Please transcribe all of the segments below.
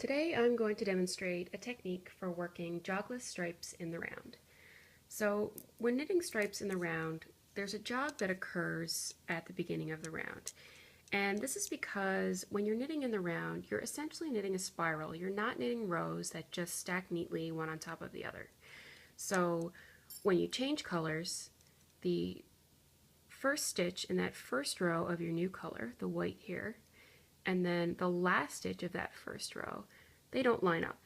Today I'm going to demonstrate a technique for working jogless stripes in the round. So when knitting stripes in the round, there's a jog that occurs at the beginning of the round. And this is because when you're knitting in the round, you're essentially knitting a spiral. You're not knitting rows that just stack neatly one on top of the other. So when you change colors, the first stitch in that first row of your new color, the white here, and then the last stitch of that first row, they don't line up.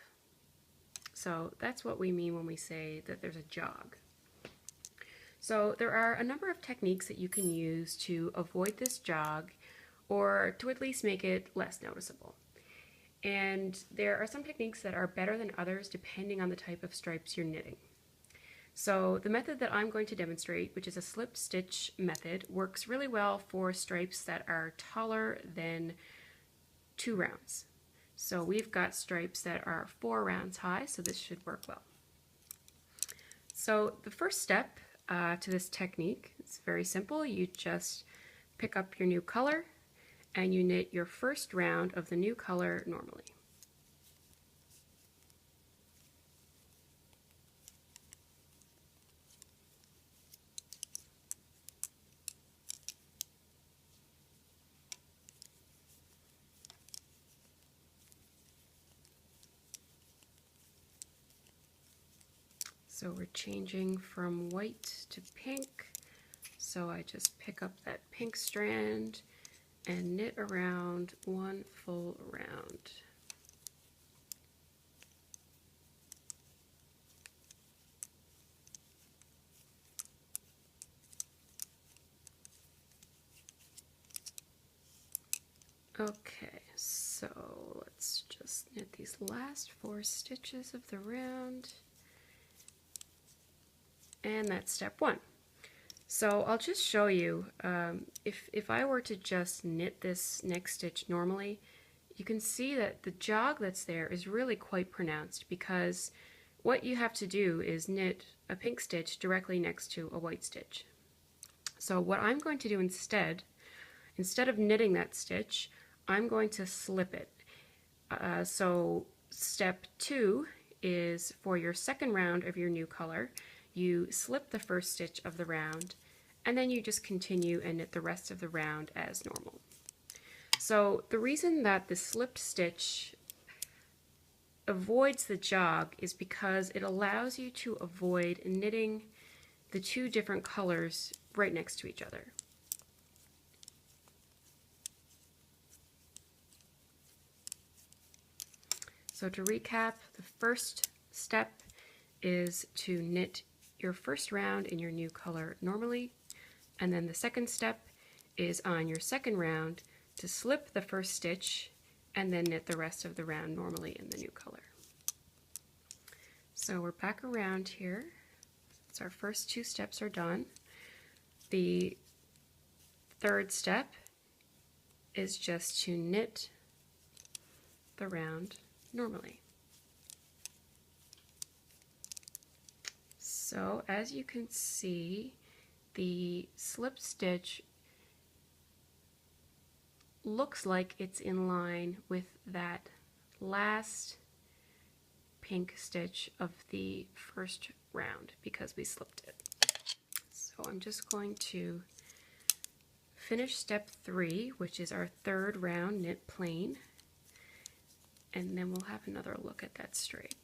So that's what we mean when we say that there's a jog. So there are a number of techniques that you can use to avoid this jog or to at least make it less noticeable. And there are some techniques that are better than others depending on the type of stripes you're knitting. So the method that I'm going to demonstrate, which is a slip stitch method, works really well for stripes that are taller than 2 rounds. So we've got stripes that are 4 rounds high, so this should work well. So the first step to this technique is very simple. You just pick up your new color and you knit your first round of the new color normally. So we're changing from white to pink. So I just pick up that pink strand and knit around 1 full round. Okay, so let's just knit these last 4 stitches of the round. And that's step 1. So I'll just show you, if I were to just knit this next stitch normally, you can see that the jog that's there is really quite pronounced because what you have to do is knit a pink stitch directly next to a white stitch. So what I'm going to do instead of knitting that stitch, I'm going to slip it. So step 2 is for your second round of your new color. You slip the first stitch of the round and then you just continue and knit the rest of the round as normal. So the reason that the slipped stitch avoids the jog is because it allows you to avoid knitting the 2 different colors right next to each other. So to recap, the first step is to knit your first round in your new color normally, and then the second step is on your second round to slip the first stitch and then knit the rest of the round normally in the new color. So we're back around here. So our first 2 steps are done. The third step is just to knit the round normally. So as you can see, the slip stitch looks like it's in line with that last pink stitch of the first round because we slipped it. So I'm just going to finish step 3, which is our third round knit plain, and then we'll have another look at that stripe.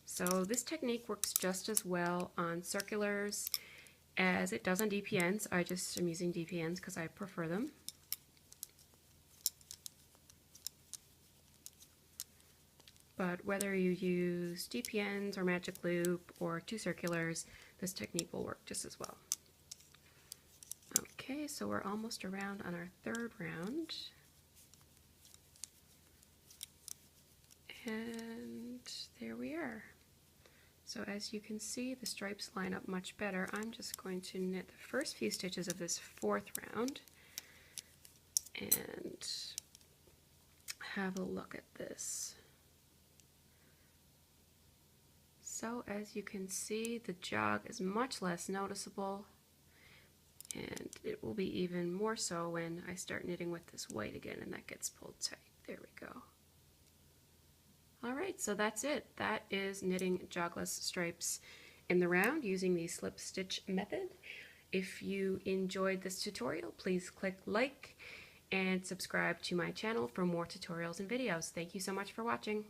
So this technique works just as well on circulars as it does on DPNs. I just am using DPNs because I prefer them. But whether you use DPNs or magic loop or 2 circulars, this technique will work just as well. Okay, so we're almost around on our third round. And there we are. So as you can see, the stripes line up much better. I'm just going to knit the first few stitches of this 4th round and have a look at this. So as you can see, the jog is much less noticeable. And it will be even more so when I start knitting with this white again and that gets pulled tight. There we go. Alright, so that's it. That is knitting jogless stripes in the round using the slip stitch method. If you enjoyed this tutorial, please click like and subscribe to my channel for more tutorials and videos. Thank you so much for watching.